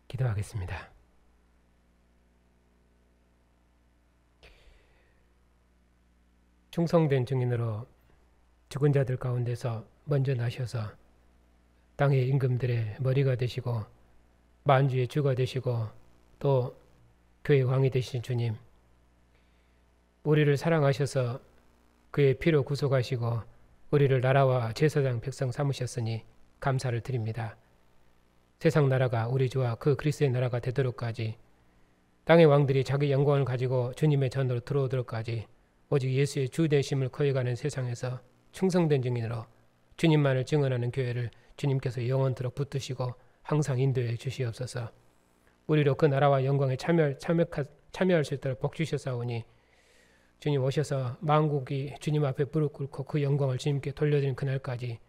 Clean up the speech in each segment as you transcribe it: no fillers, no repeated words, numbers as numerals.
기도하겠습니다. 충성된 증인으로 죽은 자들 가운데서 먼저 나셔서 땅의 임금들의 머리가 되시고 만주의 주가 되시고 또 교회 왕이 되신 주님, 우리를 사랑하셔서 그의 피로 구속하시고 우리를 나라와 제사장 백성 삼으셨으니 감사를 드립니다. 세상 나라가 우리 주와 그 그리스도의 나라가 되도록까지, 땅의 왕들이 자기 영광을 가지고 주님의 전으로 들어오도록까지 오직 예수의 주 되심을 거역하는 세상에서 충성된 증인으로 주님만을 증언하는 교회를 주님께서 영원토록 붙드시고 항상 인도해 주시옵소서. 우리로 그 나라와 영광에 참여할 수 있도록 복 주셨사오니 주님 오셔서 만국이 주님 앞에 무릎 꿇고 그 영광을 주님께 돌려드린 그날까지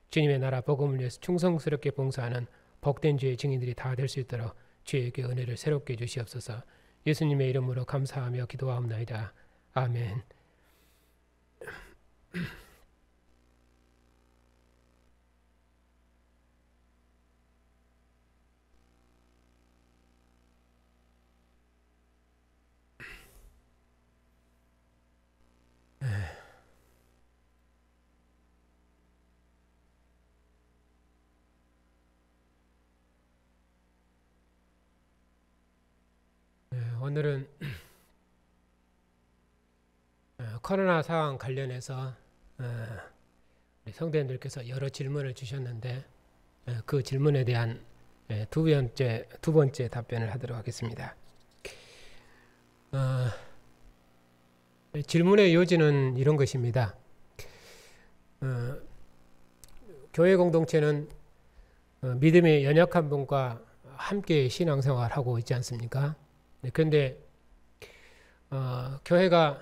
주님의 나라 복음을 위해서 충성스럽게 봉사하는 복된 주의 증인들이 다 될 수 있도록 주에게 은혜를 새롭게 주시옵소서. 예수님의 이름으로 감사하며 기도하옵나이다. 아멘. 오늘은 코로나 상황 관련해서 우리 성도님들께서 여러 질문을 주셨는데 그 질문에 대한 두 번째 답변을 하도록 하겠습니다. 질문의 요지는 이런 것입니다. 교회 공동체는 믿음이 연약한 분과 함께 신앙생활하고 있지 않습니까? 그런데 교회가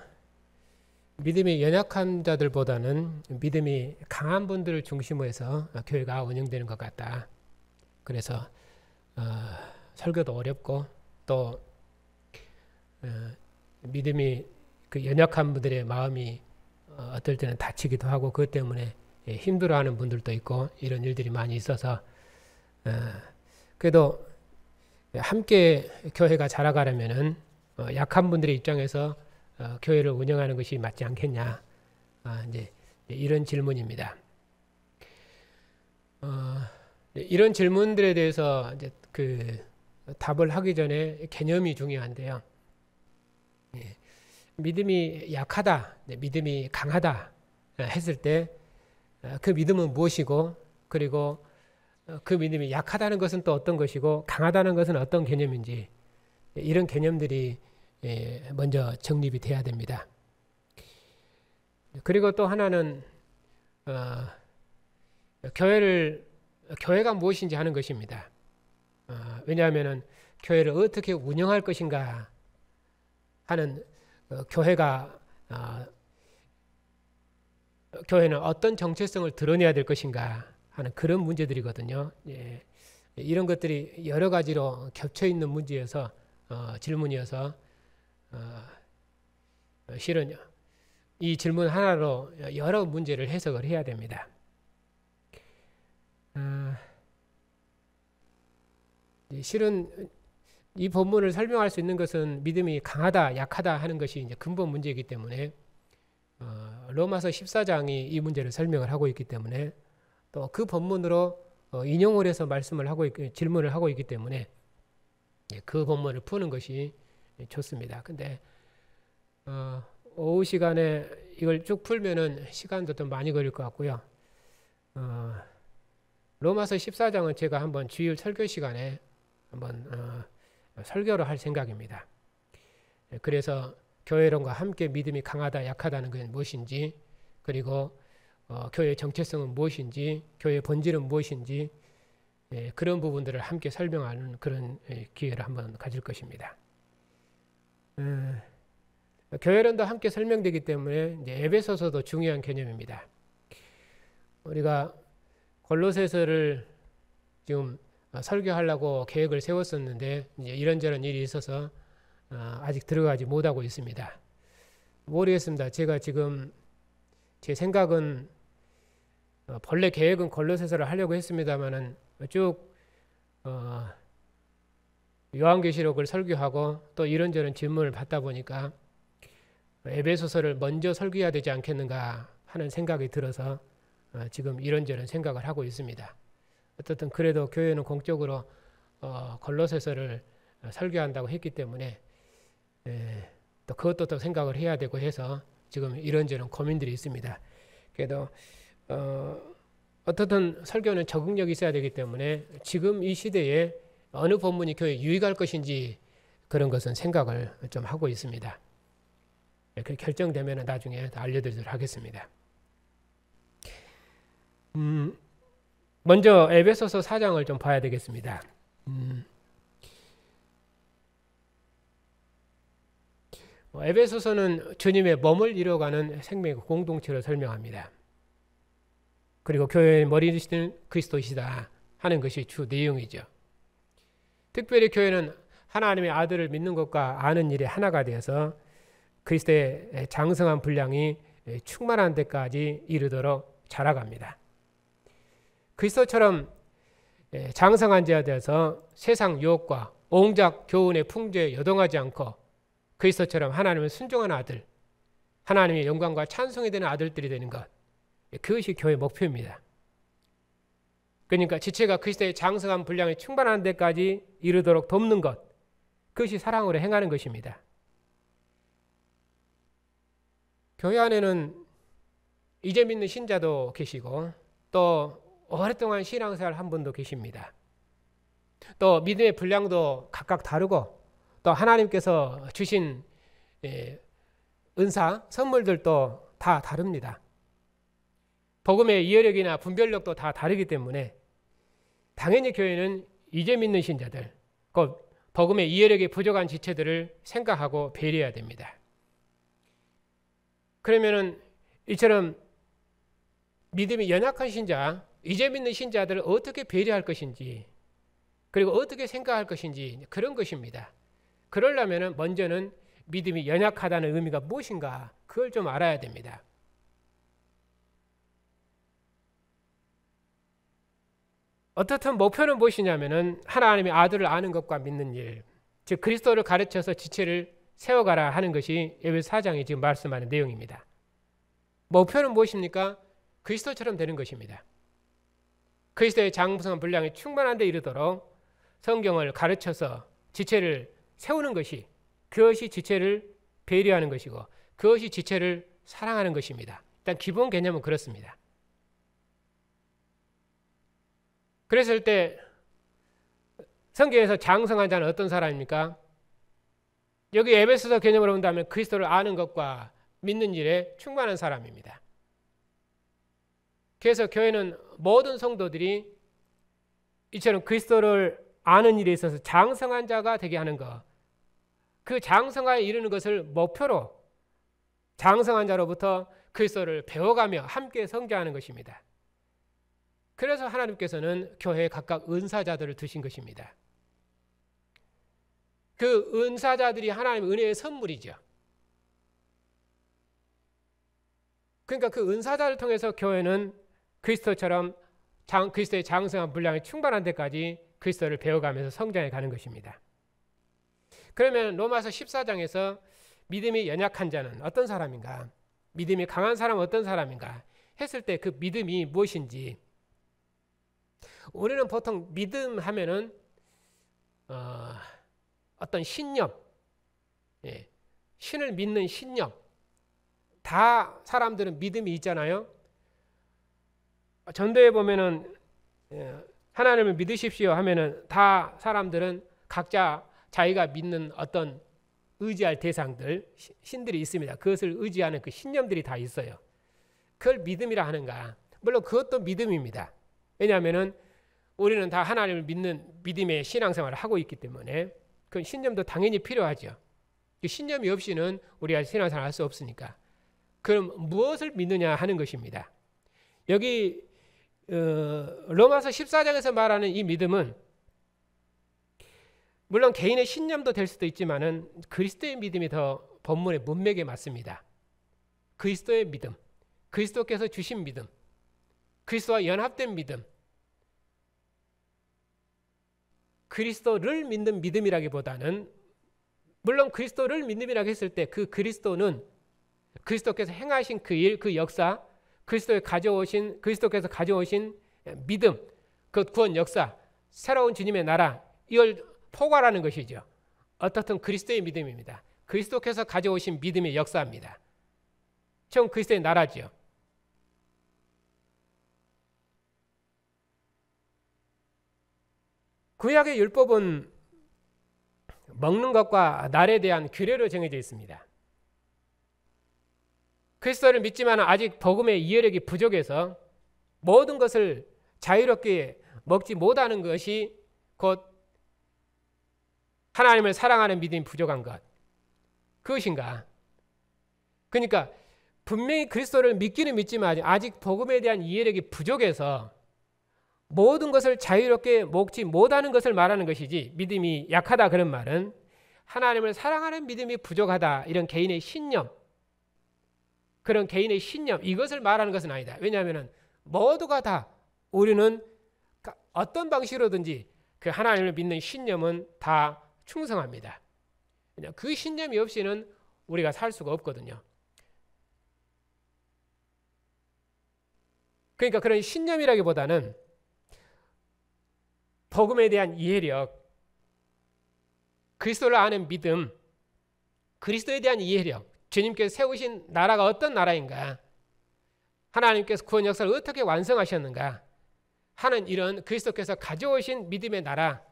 믿음이 연약한 자들보다는 믿음이 강한 분들을 중심으로 해서 교회가 운영되는 것 같다. 그래서 설교도 어렵고 또 믿음이 그 연약한 분들의 마음이 어떨 때는 다치기도 하고 그것 때문에 힘들어하는 분들도 있고 이런 일들이 많이 있어서 그래도 함께 교회가 자라가려면은 약한 분들의 입장에서 교회를 운영하는 것이 맞지 않겠냐, 이제 이런 질문입니다. 이런 질문들에 대해서 이제 그 답을 하기 전에 개념이 중요한데요. 믿음이 약하다, 믿음이 강하다 했을 때 그 믿음은 무엇이고, 그리고 그 믿음이 약하다는 것은 또 어떤 것이고 강하다는 것은 어떤 개념인지, 이런 개념들이 먼저 정립이 돼야 됩니다. 그리고 또 하나는 교회가 무엇인지 하는 것입니다. 왜냐하면 교회를 어떻게 운영할 것인가 하는 교회는 어떤 정체성을 드러내야 될 것인가 하는 그런 문제들이거든요. 이런 것들이 여러 가지로 겹쳐 있는 문제여서 질문이어서 실은 이 질문 하나로 여러 문제를 해석을 해야 됩니다. 실은 이 본문을 설명할 수 있는 것은 믿음이 강하다, 약하다 하는 것이 이제 근본 문제이기 때문에 로마서 14장이 이 문제를 설명을 하고 있기 때문에 또 그 본문으로 인용을 해서 질문을 하고 있기 때문에 그 본문을 푸는 것이 좋습니다. 근데 오후 시간에 이걸 쭉 풀면은 시간도 좀 많이 걸릴 것 같고요. 로마서 14장은 제가 한번 주일 설교 시간에 한번 설교를 할 생각입니다. 그래서 교회론과 함께 믿음이 강하다, 약하다는 것은 무엇인지, 그리고 교회의 정체성은 무엇인지, 교회의 본질은 무엇인지, 그런 부분들을 함께 설명하는 그런 기회를 한번 가질 것입니다. 교회론도 함께 설명되기 때문에 이제 에베소서도 중요한 개념입니다. 우리가 골로새서를 지금 설교하려고 계획을 세웠었는데 이제 이런저런 일이 있어서 아직 들어가지 못하고 있습니다. 모르겠습니다. 제가 지금 제 생각은 본래 계획은 골로새서를 하려고 했습니다만은 쭉 요한계시록을 설교하고 또 이런저런 질문을 받다 보니까 에베소서를 먼저 설교해야 되지 않겠는가 하는 생각이 들어서 지금 이런저런 생각을 하고 있습니다. 어쨌든 그래도 교회는 공적으로 골로새서를 설교한다고 했기 때문에 또 그것도 또 생각을 해야 되고 해서 지금 이런저런 고민들이 있습니다. 그래도 어떻든 설교는 적응력이 있어야 되기 때문에 지금 이 시대에 어느 본문이 교회에 유익할 것인지 그런 것은 생각을 좀 하고 있습니다. 그 결정되면 나중에 알려드리도록 하겠습니다. 먼저 에베소서 4장을 좀 봐야 되겠습니다. 에베소서는 주님의 몸을 이뤄가는 생명 공동체를 설명합니다. 그리고 교회의 머리 되시는 그리스도이시다 하는 것이 주 내용이죠. 특별히 교회는 하나님의 아들을 믿는 것과 아는 일에 하나가 되어서 그리스도의 장성한 분량이 충만한 데까지 이르도록 자라갑니다. 그리스도처럼 장성한 자가 되어서 세상 유혹과 옹작 교훈의 풍조에 여동하지 않고 그리스도처럼 하나님을 순종한 아들, 하나님의 영광과 찬송이 되는 아들들이 되는 것, 그것이 교회의 목표입니다. 그러니까 지체가 그리스도의 장성한 분량이 충만한 데까지 이르도록 돕는 것, 그것이 사랑으로 행하는 것입니다. 교회 안에는 이제 믿는 신자도 계시고 또 오랫동안 신앙생활 한 분도 계십니다. 또 믿음의 분량도 각각 다르고 또 하나님께서 주신 은사, 선물들도 다 다릅니다. 복음의 이해력이나 분별력도 다 다르기 때문에 당연히 교회는 이제 믿는 신자들, 곧 복음의 이해력이 부족한 지체들을 생각하고 배려해야 됩니다. 그러면은 이처럼 믿음이 연약한 신자, 이제 믿는 신자들을 어떻게 배려할 것인지, 그리고 어떻게 생각할 것인지 그런 것입니다. 그러려면 먼저는 믿음이 연약하다는 의미가 무엇인가 그걸 좀 알아야 됩니다. 어떻든 목표는 무엇이냐면은 하나님의 아들을 아는 것과 믿는 일, 즉 그리스도를 가르쳐서 지체를 세워가라 하는 것이 에베소 4장이 지금 말씀하는 내용입니다. 목표는 무엇입니까? 그리스도처럼 되는 것입니다. 그리스도의 장성한 분량이 충만한 데 이르도록 성경을 가르쳐서 지체를 세우는 것이, 그것이 지체를 배려하는 것이고 그것이 지체를 사랑하는 것입니다. 일단 기본 개념은 그렇습니다. 그랬을 때 성경에서 장성한 자는 어떤 사람입니까? 여기 에베소서 개념으로 본다면 그리스도를 아는 것과 믿는 일에 충만한 사람입니다. 그래서 교회는 모든 성도들이 이처럼 그리스도를 아는 일에 있어서 장성한 자가 되게 하는 것, 그 장성화에 이르는 것을 목표로 장성한 자로부터 그리스도를 배워가며 함께 성장하는 것입니다. 그래서 하나님께서는 교회에 각각 은사자들을 두신 것입니다. 그 은사자들이 하나님의 은혜의 선물이죠. 그러니까 그 은사자를 통해서 교회는 그리스도처럼 그리스도의 장성한 분량이 충만한 데까지 그리스도를 배워가면서 성장해 가는 것입니다. 그러면 로마서 14장에서 믿음이 연약한 자는 어떤 사람인가? 믿음이 강한 사람은 어떤 사람인가? 했을 때 그 믿음이 무엇인지, 우리는 보통 믿음 하면은 어떤 신념, 신을 믿는 신념, 다 사람들은 믿음이 있잖아요. 전도에 보면은 하나님을 믿으십시오 하면은 다 사람들은 각자 자기가 믿는 어떤 의지할 대상들, 신들이 있습니다. 그것을 의지하는 그 신념들이 다 있어요. 그걸 믿음이라 하는가? 물론 그것도 믿음입니다. 왜냐하면은 우리는 다 하나님을 믿는 믿음의 신앙생활을 하고 있기 때문에 그 신념도 당연히 필요하죠. 그 신념이 없이는 우리가 신앙생활을 할 수 없으니까. 그럼 무엇을 믿느냐 하는 것입니다. 여기 로마서 14장에서 말하는 이 믿음은 물론 개인의 신념도 될 수도 있지만은 그리스도의 믿음이 더 본문의 문맥에 맞습니다. 그리스도의 믿음, 그리스도께서 주신 믿음, 그리스도와 연합된 믿음, 그리스도를 믿는 믿음이라기보다는, 물론 그리스도를 믿음이라고 했을 때 그 그리스도는 그리스도께서 행하신 그 일, 그 역사, 그리스도께서 가져오신 믿음, 그 구원 역사, 새로운 주님의 나라, 이걸 포괄하는 것이죠. 어떻든 그리스도의 믿음입니다. 그리스도께서 가져오신 믿음의 역사입니다. 총 그리스도의 나라지요. 구약의 율법은 먹는 것과 날에 대한 규례로 정해져 있습니다. 그리스도를 믿지만 아직 복음의 이해력이 부족해서 모든 것을 자유롭게 먹지 못하는 것이 곧 하나님을 사랑하는 믿음이 부족한 것, 그것인가? 그러니까 분명히 그리스도를 믿기는 믿지만 아직 복음에 대한 이해력이 부족해서 모든 것을 자유롭게 먹지 못하는 것을 말하는 것이지, 믿음이 약하다 그런 말은 하나님을 사랑하는 믿음이 부족하다 이런 개인의 신념, 그런 개인의 신념, 이것을 말하는 것은 아니다. 왜냐하면 모두가 다, 우리는 어떤 방식으로든지 그 하나님을 믿는 신념은 다 충성합니다. 그 신념이 없이는 우리가 살 수가 없거든요. 그러니까 그런 신념이라기보다는 복음에 대한 이해력, 그리스도를 아는 믿음, 그리스도에 대한 이해력, 주님께서 세우신 나라가 어떤 나라인가, 하나님께서 구원 역사를 어떻게 완성하셨는가 하는 이런 그리스도께서 가져오신 믿음의 나라,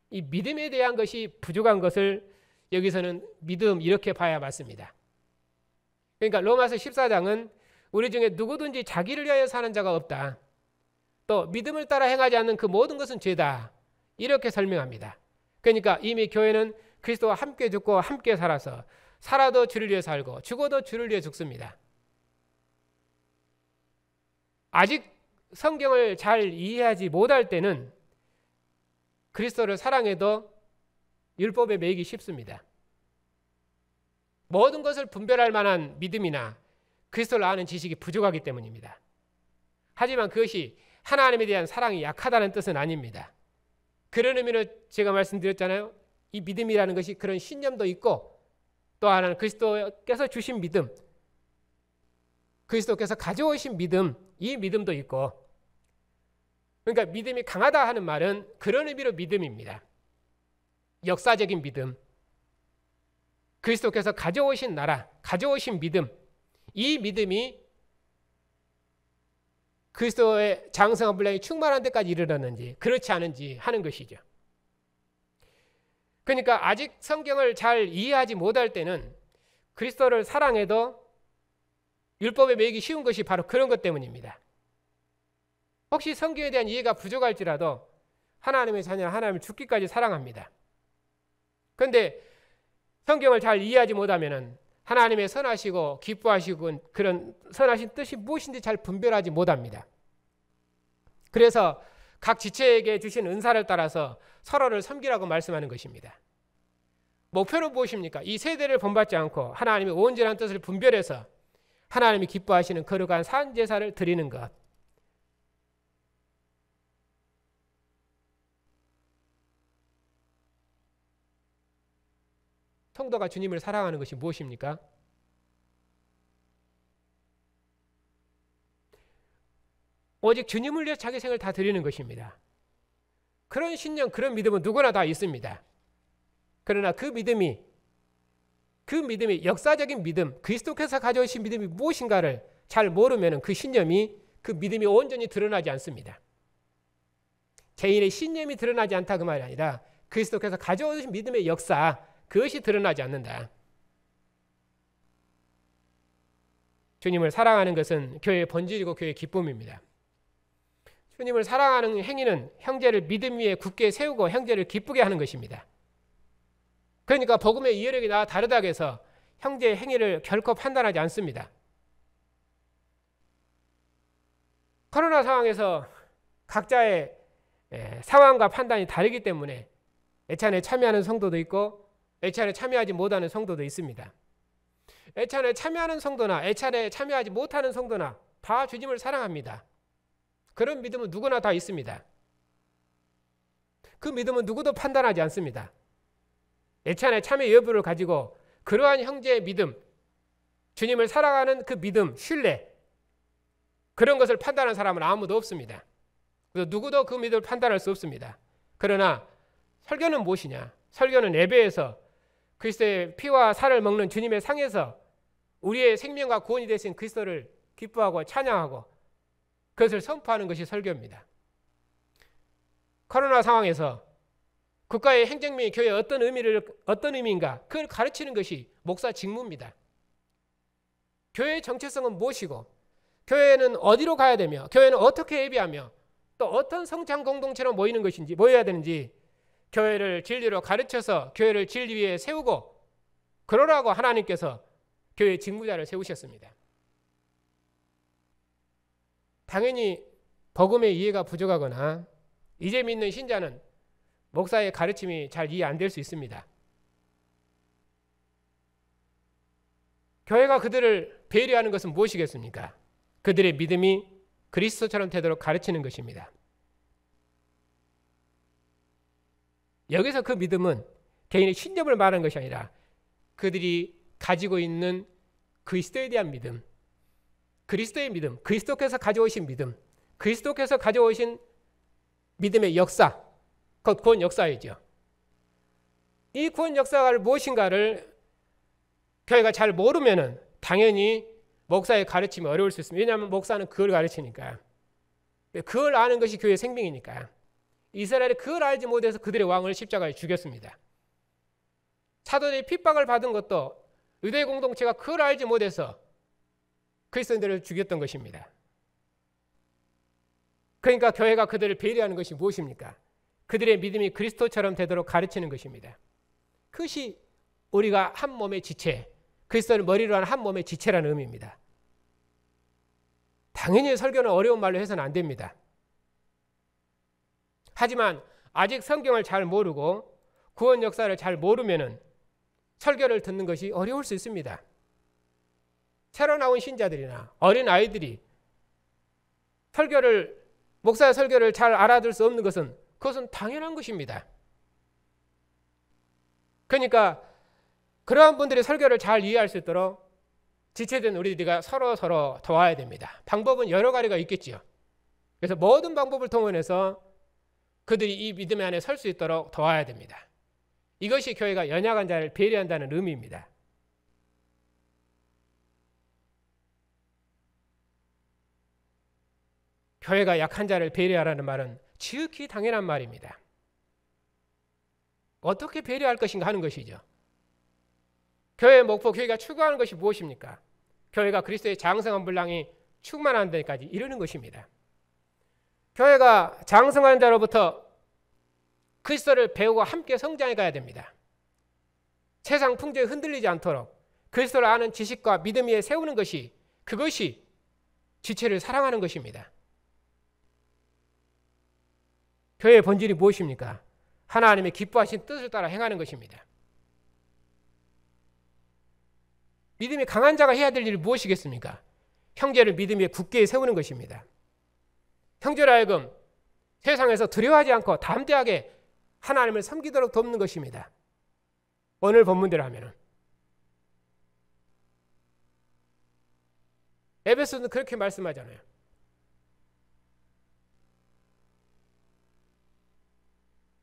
이 믿음에 대한 것이 부족한 것을 여기서는 믿음 이렇게 봐야 맞습니다. 그러니까 로마서 14장은 우리 중에 누구든지 자기를 위하여 사는 자가 없다, 또 믿음을 따라 행하지 않는 그 모든 것은 죄다, 이렇게 설명합니다. 그러니까 이미 교회는 그리스도와 함께 죽고 함께 살아서 살아도 주를 위해 살고 죽어도 주를 위해 죽습니다. 아직 성경을 잘 이해하지 못할 때는 그리스도를 사랑해도 율법에 매이기 쉽습니다. 모든 것을 분별할 만한 믿음이나 그리스도를 아는 지식이 부족하기 때문입니다. 하지만 그것이 하나님에 대한 사랑이 약하다는 뜻은 아닙니다. 그런 의미로 제가 말씀드렸잖아요. 이 믿음이라는 것이 그런 신념도 있고, 또 하나는 그리스도께서 주신 믿음, 그리스도께서 가져오신 믿음, 이 믿음도 있고, 그러니까 믿음이 강하다 하는 말은 그런 의미로 믿음입니다. 역사적인 믿음, 그리스도께서 가져오신 나라, 가져오신 믿음, 이 믿음이 그리스도의 장성한 분량이 충만한 데까지 이르렀는지 그렇지 않은지 하는 것이죠. 그러니까 아직 성경을 잘 이해하지 못할 때는 그리스도를 사랑해도 율법에 매이기 쉬운 것이 바로 그런 것 때문입니다. 혹시 성경에 대한 이해가 부족할지라도 하나님의 자녀, 하나님을 죽기까지 사랑합니다. 그런데 성경을 잘 이해하지 못하면 하나님의 선하시고 기뻐하시고 그런 선하신 뜻이 무엇인지 잘 분별하지 못합니다. 그래서 각 지체에게 주신 은사를 따라서 서로를 섬기라고 말씀하는 것입니다. 목표는 무엇입니까? 이 세대를 본받지 않고 하나님의 온전한 뜻을 분별해서 하나님이 기뻐하시는 거룩한 산제사를 드리는 것. 성도가 주님을 사랑하는 것이 무엇입니까? 오직 주님을 위해 자기 생을 다 드리는 것입니다. 그런 신념, 그런 믿음은 누구나 다 있습니다. 그러나 그 믿음이 역사적인 믿음, 그리스도께서 가져오신 믿음이 무엇인가를 잘 모르면 그 신념이, 그 믿음이 온전히 드러나지 않습니다. 개인의 신념이 드러나지 않다 그 말이 아니라 그리스도께서 가져오신 믿음의 역사, 그것이 드러나지 않는다. 주님을 사랑하는 것은 교회의 본질이고 교회의 기쁨입니다. 주님을 사랑하는 행위는 형제를 믿음 위에 굳게 세우고 형제를 기쁘게 하는 것입니다. 그러니까 복음의 이해력이 나와 다르다고 해서 형제의 행위를 결코 판단하지 않습니다. 코로나 상황에서 각자의 상황과 판단이 다르기 때문에 애찬에 참여하는 성도도 있고 애찬에 참여하지 못하는 성도도 있습니다. 애찬에 참여하는 성도나 애찬에 참여하지 못하는 성도나 다 주님을 사랑합니다. 그런 믿음은 누구나 다 있습니다. 그 믿음은 누구도 판단하지 않습니다. 예찬의 참여 여부를 가지고 그러한 형제의 믿음, 주님을 살아가는 그 믿음, 신뢰, 그런 것을 판단하는 사람은 아무도 없습니다. 그래서 누구도 그 믿음을 판단할 수 없습니다. 그러나 설교는 무엇이냐? 설교는 예배에서 그리스도의 피와 살을 먹는 주님의 상에서 우리의 생명과 구원이 되신 그리스도를 기뻐하고 찬양하고 그것을 선포하는 것이 설교입니다. 코로나 상황에서 국가의 행정 및 교회의 어떤 의미인가 그걸 가르치는 것이 목사 직무입니다. 교회의 정체성은 무엇이고 교회는 어디로 가야 되며 교회는 어떻게 예배하며 또 어떤 성장 공동체로 모이는 것인지 모여야 되는지 교회를 진리로 가르쳐서 교회를 진리 위에 세우고 그러라고 하나님께서 교회 직무자를 세우셨습니다. 당연히 복음의 이해가 부족하거나 이제 믿는 신자는 목사의 가르침이 잘 이해 안 될 수 있습니다. 교회가 그들을 배려하는 것은 무엇이겠습니까? 그들의 믿음이 그리스도처럼 되도록 가르치는 것입니다. 여기서 그 믿음은 개인의 신념을 말하는 것이 아니라 그들이 가지고 있는 그리스도에 대한 믿음, 그리스도의 믿음, 그리스도께서 가져오신 믿음, 그리스도께서 가져오신 믿음의 역사, 곧 구원 역사이죠. 이 구원 역사가 무엇인가를 교회가 잘 모르면은 당연히 목사의 가르침이 어려울 수 있습니다. 왜냐하면 목사는 그걸 가르치니까. 그걸 아는 것이 교회의 생명이니까. 이스라엘이 그걸 알지 못해서 그들의 왕을 십자가에 죽였습니다. 사도들이 핍박을 받은 것도 유대 공동체가 그걸 알지 못해서 그리스도인들을 죽였던 것입니다. 그러니까 교회가 그들을 배려하는 것이 무엇입니까? 그들의 믿음이 그리스도처럼 되도록 가르치는 것입니다. 그것이 우리가 한 몸의 지체, 그리스도를 머리로 하는 한 몸의 지체라는 의미입니다. 당연히 설교는 어려운 말로 해서는 안 됩니다. 하지만 아직 성경을 잘 모르고 구원 역사를 잘 모르면은 설교를 듣는 것이 어려울 수 있습니다. 새로 나온 신자들이나 어린 아이들이 목사의 설교를 잘 알아들 수 없는 것은 그것은 당연한 것입니다. 그러니까 그러한 분들이 설교를 잘 이해할 수 있도록 지체된 우리들이 서로 도와야 됩니다. 방법은 여러 가지가 있겠지요. 그래서 모든 방법을 동원해서 그들이 이 믿음 안에 설 수 있도록 도와야 됩니다. 이것이 교회가 연약한 자를 배려한다는 의미입니다. 교회가 약한 자를 배려하라는 말은 지극히 당연한 말입니다. 어떻게 배려할 것인가 하는 것이죠. 교회의 목표, 교회가 추구하는 것이 무엇입니까? 교회가 그리스도의 장성한 분량이 충만한 데까지 이르는 것입니다. 교회가 장성한 자로부터 그리스도를 배우고 함께 성장해 가야 됩니다. 세상 풍조에 흔들리지 않도록 그리스도를 아는 지식과 믿음 위에 세우는 것이 그것이 지체를 사랑하는 것입니다. 교회의 본질이 무엇입니까? 하나님의 기뻐하신 뜻을 따라 행하는 것입니다. 믿음이 강한 자가 해야 될 일이 무엇이겠습니까? 형제를 믿음 위에 굳게 세우는 것입니다. 형제를 하여금 세상에서 두려워하지 않고 담대하게 하나님을 섬기도록 돕는 것입니다. 오늘 본문대로 하면은 에베소는 그렇게 말씀하잖아요.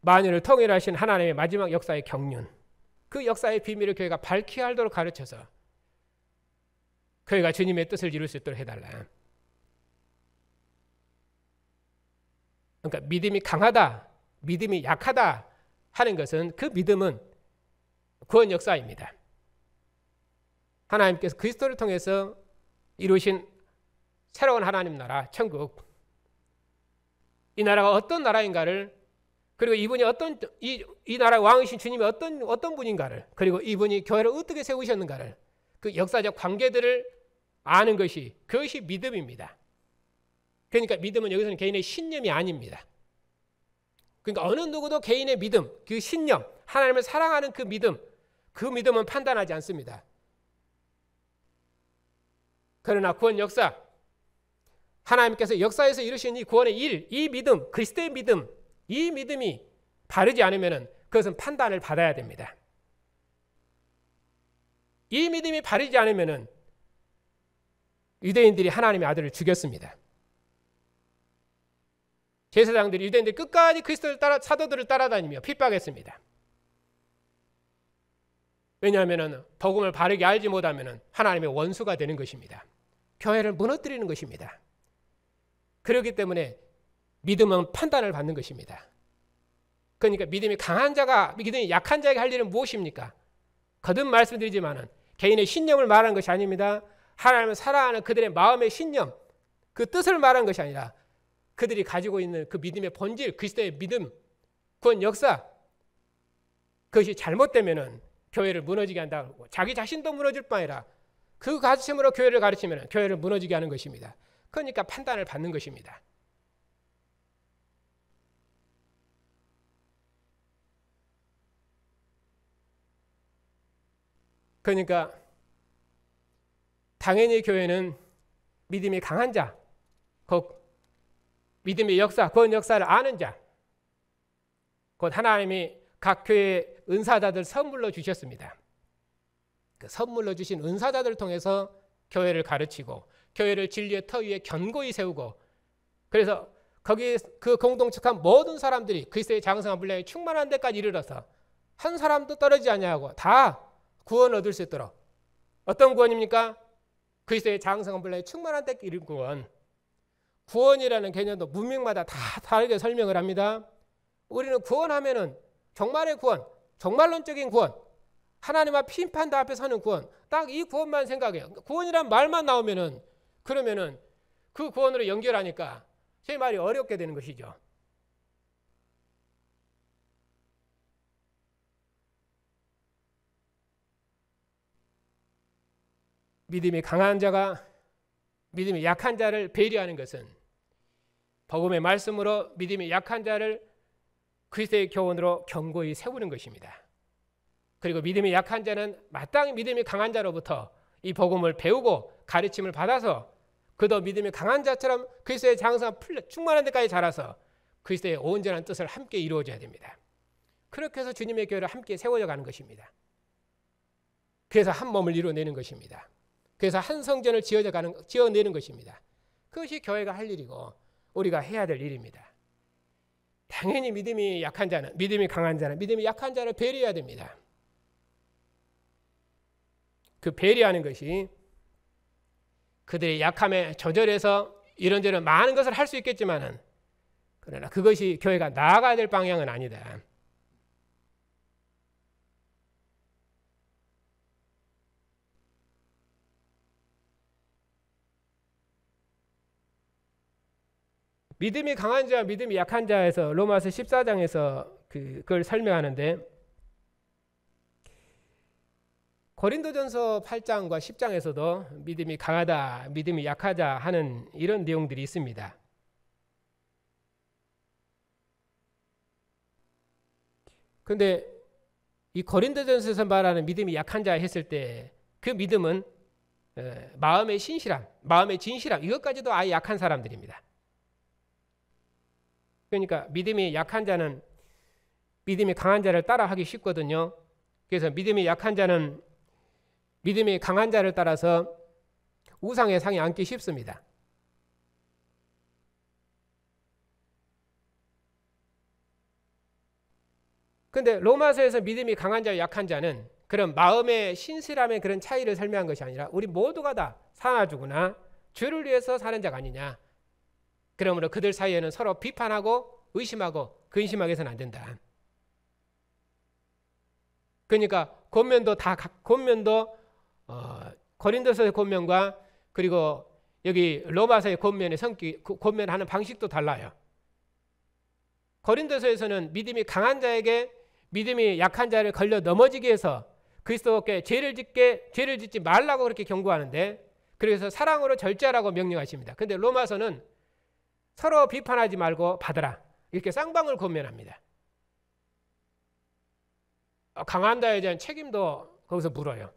만유를 통일하신 하나님의 마지막 역사의 경륜, 그 역사의 비밀을 교회가 밝히 알도록 가르쳐서 교회가 주님의 뜻을 이룰 수 있도록 해달라. 그러니까 믿음이 강하다, 믿음이 약하다 하는 것은 그 믿음은 구원 역사입니다. 하나님께서 그리스도를 통해서 이루신 새로운 하나님 나라, 천국, 이 나라가 어떤 나라인가를, 그리고 이분이 이 나라의 왕이신 주님이 어떤 분인가를, 그리고 이분이 교회를 어떻게 세우셨는가를, 그 역사적 관계들을 아는 것이, 그것이 믿음입니다. 그러니까 믿음은 여기서는 개인의 신념이 아닙니다. 그러니까 어느 누구도 개인의 믿음, 그 신념, 하나님을 사랑하는 그 믿음은 판단하지 않습니다. 그러나 구원 역사, 하나님께서 역사에서 이루신 이 구원의 일, 이 믿음, 그리스도의 믿음, 이 믿음이 바르지 않으면 그것은 판단을 받아야 됩니다. 이 믿음이 바르지 않으면 유대인들이 하나님의 아들을 죽였습니다. 제사장들이 유대인들이 끝까지 그리스도를 따라 사도들을 따라다니며 핍박했습니다. 왜냐하면 복음을 바르게 알지 못하면 하나님의 원수가 되는 것입니다. 교회를 무너뜨리는 것입니다. 그렇기 때문에 믿음은 판단을 받는 것입니다. 그러니까 믿음이 강한 자가 믿음이 약한 자에게 할 일은 무엇입니까? 거듭 말씀드리지만은 개인의 신념을 말하는 것이 아닙니다. 하나님을 사랑하는 그들의 마음의 신념, 그 뜻을 말하는 것이 아니라 그들이 가지고 있는 그 믿음의 본질, 그리스도의 믿음, 구원 역사, 그것이 잘못되면은 교회를 무너지게 한다고, 자기 자신도 무너질 뿐 아니라 그 가르침으로 교회를 가르치면 교회를 무너지게 하는 것입니다. 그러니까 판단을 받는 것입니다. 그러니까 당연히 교회는 믿음이 강한 자, 곧 믿음의 역사, 구원 역사를 아는 자, 곧 하나님이 각 교회에 은사자들 선물로 주셨습니다. 그 선물로 주신 은사자들을 통해서 교회를 가르치고 교회를 진리의 터 위에 견고히 세우고, 그래서 거기 그 공동체한 모든 사람들이 그리스도의 장성한 분량이 충만한 데까지 이르러서 한 사람도 떨어지지 아니하고 다 구원을 얻을 수 있도록. 어떤 구원입니까? 그리스도의 장성한 분량이 충만한 데까지 이른 구원. 구원이라는 개념도 문명마다 다 다르게 설명을 합니다. 우리는 구원하면은 정말의 구원, 정말론적인 구원, 하나님 앞 심판대 앞에 서는 구원, 딱 이 구원만 생각해요. 구원이란 말만 나오면은, 그러면은 그 구원으로 연결하니까 제 말이 어렵게 되는 것이죠. 믿음이 강한 자가 믿음이 약한 자를 배려하는 것은 복음의 말씀으로 믿음이 약한 자를 그리스도의 교훈으로 견고히 세우는 것입니다. 그리고 믿음이 약한 자는 마땅히 믿음이 강한 자로부터 이 복음을 배우고 가르침을 받아서 그도 믿음이 강한 자처럼 그리스도의 장성한 충만한 데까지 자라서 그리스도의 온전한 뜻을 함께 이루어져야 됩니다. 그렇게 해서 주님의 교회를 함께 세워져 가는 것입니다. 그래서 한 몸을 이루어내는 것입니다. 그래서 한 성전을 지어내는 것입니다. 그것이 교회가 할 일이고 우리가 해야 될 일입니다. 당연히 믿음이 약한 자는, 믿음이 강한 자는 믿음이 약한 자를 배려해야 됩니다. 그 배려하는 것이 그들의 약함에 조절해서 이런저런 많은 것을 할 수 있겠지만은, 그러나 그것이 교회가 나아가야 될 방향은 아니다. 믿음이 강한 자, 믿음이 약한 자에서 로마서 14장에서 그걸 설명하는데, 고린도전서 8장과 10장에서도 믿음이 강하다, 믿음이 약하다 하는 이런 내용들이 있습니다. 그런데 이 고린도전서에서 말하는 믿음이 약한 자 했을 때 그 믿음은 마음의 신실함, 마음의 진실함, 이것까지도 아예 약한 사람들입니다. 그러니까 믿음이 약한 자는 믿음이 강한 자를 따라하기 쉽거든요. 그래서 믿음이 약한 자는 믿음이 강한 자를 따라서 우상의 상에 앉기 쉽습니다. 그런데 로마서에서 믿음이 강한 자, 약한 자는 그런 마음의 신실함의 그런 차이를 설명한 것이 아니라 우리 모두가 다 사나 죽으나 주를 위해서 사는 자가 아니냐. 그러므로 그들 사이에는 서로 비판하고 의심하고 근심하게 해서는 안 된다. 그러니까 권면도 고린도서의 권면과 그리고 여기 로마서의 권면의 권면하는 방식도 달라요. 고린도서에서는 믿음이 강한 자에게 믿음이 약한 자를 걸려 넘어지게 해서 그리스도께 죄를 짓지 말라고 그렇게 경고하는데, 그래서 사랑으로 절제하라고 명령하십니다. 그런데 로마서는 서로 비판하지 말고 받으라, 이렇게 쌍방을 권면합니다. 강한 자에 대한 책임도 거기서 물어요.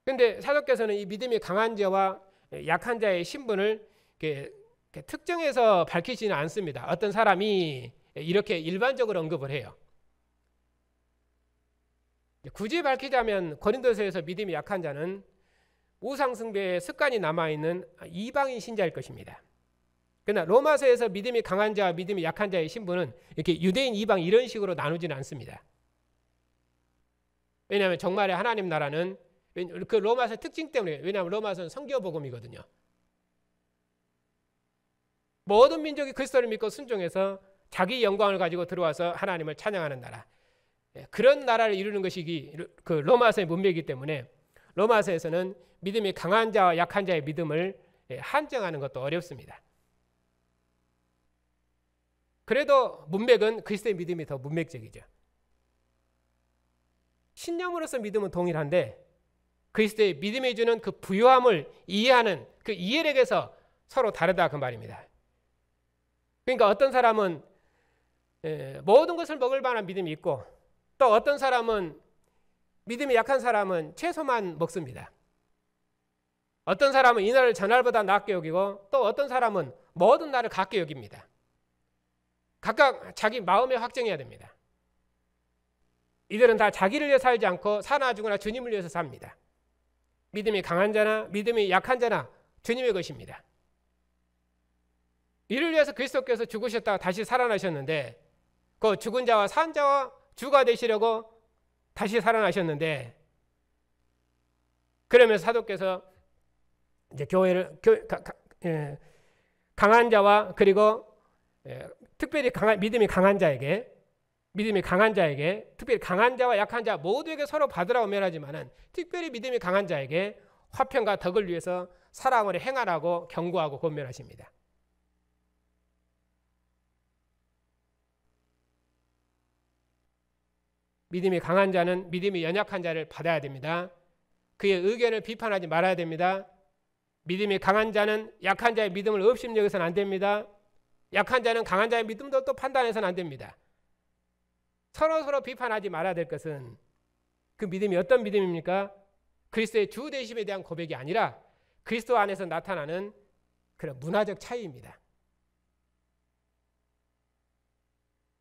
그런데 사도께서는 이 믿음이 강한 자와 약한 자의 신분을 이렇게 특정해서 밝히지는 않습니다. 어떤 사람이 이렇게 일반적으로 언급을 해요. 굳이 밝히자면 고린도서에서 믿음이 약한 자는 우상숭배의 습관이 남아있는 이방인 신자일 것입니다. 그러나 로마서에서 믿음이 강한 자와 믿음이 약한 자의 신분은 이렇게 유대인, 이방 이런 식으로 나누지는 않습니다. 왜냐하면 정말의 하나님 나라는 그 로마서 특징 때문에, 왜냐하면 로마서는 선교복음이거든요. 모든 민족이 그리스도를 믿고 순종해서 자기 영광을 가지고 들어와서 하나님을 찬양하는 나라, 그런 나라를 이루는 것이 그 로마서의 문맥이기 때문에 로마서에서는 믿음이 강한 자와 약한 자의 믿음을 한정하는 것도 어렵습니다. 그래도 문맥은 그리스도의 믿음이 더 문맥적이죠. 신념으로서 믿음은 동일한데 그리스도의 믿음이 주는 그 부요함을 이해하는 그 이해력에서 서로 다르다 그 말입니다. 그러니까 어떤 사람은 모든 것을 먹을 만한 믿음이 있고, 또 어떤 사람은 믿음이 약한 사람은 채소만 먹습니다. 어떤 사람은 이날을 전날보다 낮게 여기고, 또 어떤 사람은 모든 날을 같게 여깁니다. 각각 자기 마음에 확정해야 됩니다. 이들은 다 자기를 위해 살지 않고 사나 죽으나 주님을 위해서 삽니다. 믿음이 강한 자나 믿음이 약한 자나 주님의 것입니다. 이를 위해서 그리스도께서 죽으셨다가 다시 살아나셨는데, 그 죽은 자와 산 자와 주가 되시려고 다시 살아나셨는데, 그러면서 사도께서 이제 교회를 강한 자와 그리고 특별히 믿음이 강한 자에게, 특별히 강한 자와 약한 자 모두에게 서로 받으라고 면하지만은 특별히 믿음이 강한 자에게 화평과 덕을 위해서 사랑을 행하라고 경고하고 권면하십니다. 믿음이 강한 자는 믿음이 연약한 자를 받아야 됩니다. 그의 의견을 비판하지 말아야 됩니다. 믿음이 강한 자는 약한 자의 믿음을 업신여겨서는 안 됩니다. 약한 자는 강한 자의 믿음도 또 판단해서는 안 됩니다. 서로 비판하지 말아야 될 것은 그 믿음이 어떤 믿음입니까? 그리스도의 주 되심에 대한 고백이 아니라 그리스도 안에서 나타나는 그런 문화적 차이입니다.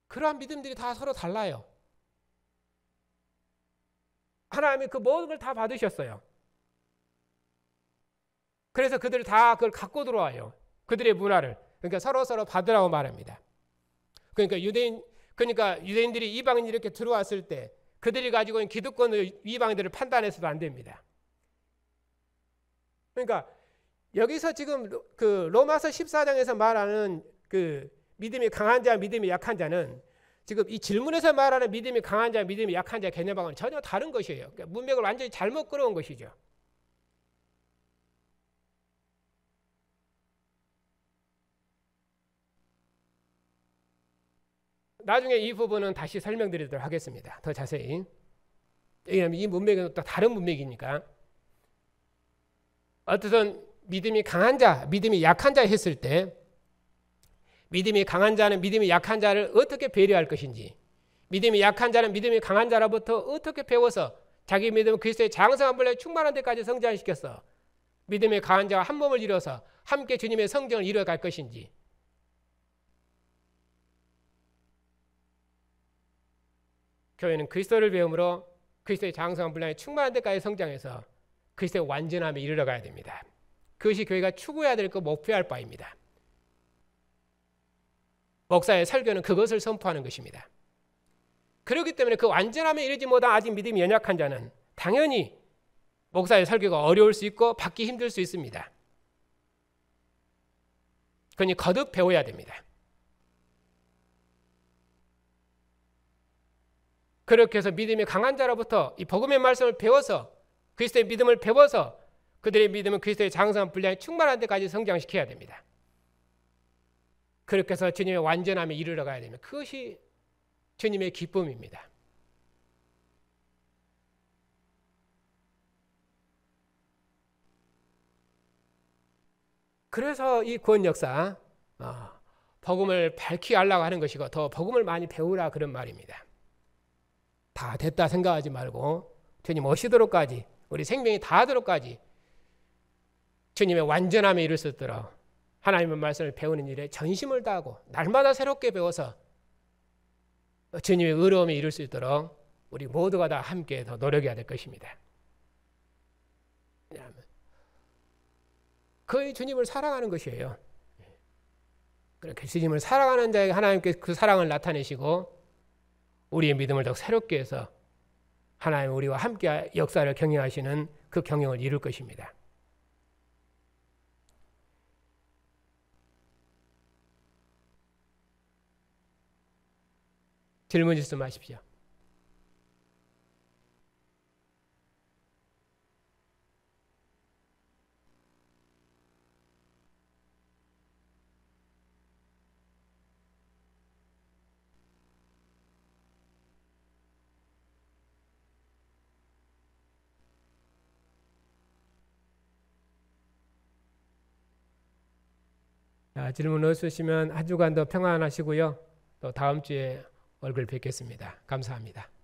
그러한 믿음들이 다 서로 달라요. 하나님이 그 모든 걸 다 받으셨어요. 그래서 그들 다 그걸 갖고 들어와요. 그들의 문화를. 그러니까 서로 받으라고 말합니다. 그러니까 유대인들이 이방인이 이렇게 들어왔을 때 그들이 가지고 있는 기득권을 이방인들을 판단해서도 안 됩니다. 그러니까 여기서 지금 그 로마서 14장에서 말하는 그 믿음이 강한 자, 믿음이 약한 자는 지금 이 질문에서 말하는 믿음이 강한 자, 믿음이 약한 자 개념하고는 전혀 다른 것이에요. 그러니까 문맥을 완전히 잘못 끌어온 것이죠. 나중에 이 부분은 다시 설명드리도록 하겠습니다. 더 자세히. 왜냐하면 이 문맥은 또 다른 문맥이니까. 어쨌든 믿음이 강한 자, 믿음이 약한 자 했을 때 믿음이 강한 자는 믿음이 약한 자를 어떻게 배려할 것인지, 믿음이 약한 자는 믿음이 강한 자로부터 어떻게 배워서 자기 믿음은 그리스도의 장성한 분량에 충만한 데까지 성장시켜서 믿음이 강한 자와 한 몸을 이뤄서 함께 주님의 성정을 이뤄갈 것인지, 교회는 그리스도를 배움으로 그리스도의 장성한 분량에 충만한 데까지 성장해서 그리스도의 완전함에 이르러 가야 됩니다. 그것이 교회가 추구해야 될 것, 목표할 바입니다. 목사의 설교는 그것을 선포하는 것입니다. 그렇기 때문에 그 완전함에 이르지 못한 아직 믿음이 연약한 자는 당연히 목사의 설교가 어려울 수 있고 받기 힘들 수 있습니다. 그러니 거듭 배워야 됩니다. 그렇게 해서 믿음이 강한 자로부터 이 복음의 말씀을 배워서 그리스도의 믿음을 배워서 그들의 믿음은 그리스도의 장성한 분량이 충만한 데까지 성장시켜야 됩니다. 그렇게 해서 주님의 완전함에 이르러 가야 됩니다. 그것이 주님의 기쁨입니다. 그래서 이 구원 역사, 복음을 밝히 하려고 하는 것이고 더 복음을 많이 배우라 그런 말입니다. 다 됐다 생각하지 말고 주님 오시도록까지, 우리 생명이 다하도록까지 주님의 완전함에 이를 수 있도록 하나님의 말씀을 배우는 일에 전심을 다하고 날마다 새롭게 배워서 주님의 의로움에 이룰 수 있도록 우리 모두가 다 함께 더 노력해야 될 것입니다. 왜냐하면 거의 주님을 사랑하는 것이에요. 그렇게 주님을 사랑하는 자에게 하나님께서 그 사랑을 나타내시고 우리의 믿음을 더 새롭게 해서 하나님 우리와 함께 역사를 경영하시는 그 경영을 이룰 것입니다. 질문 있으면 하십시오. 자, 질문 없으시면 한 주간도 평안하시고요. 또 다음 주에 얼굴 뵙겠습니다. 감사합니다.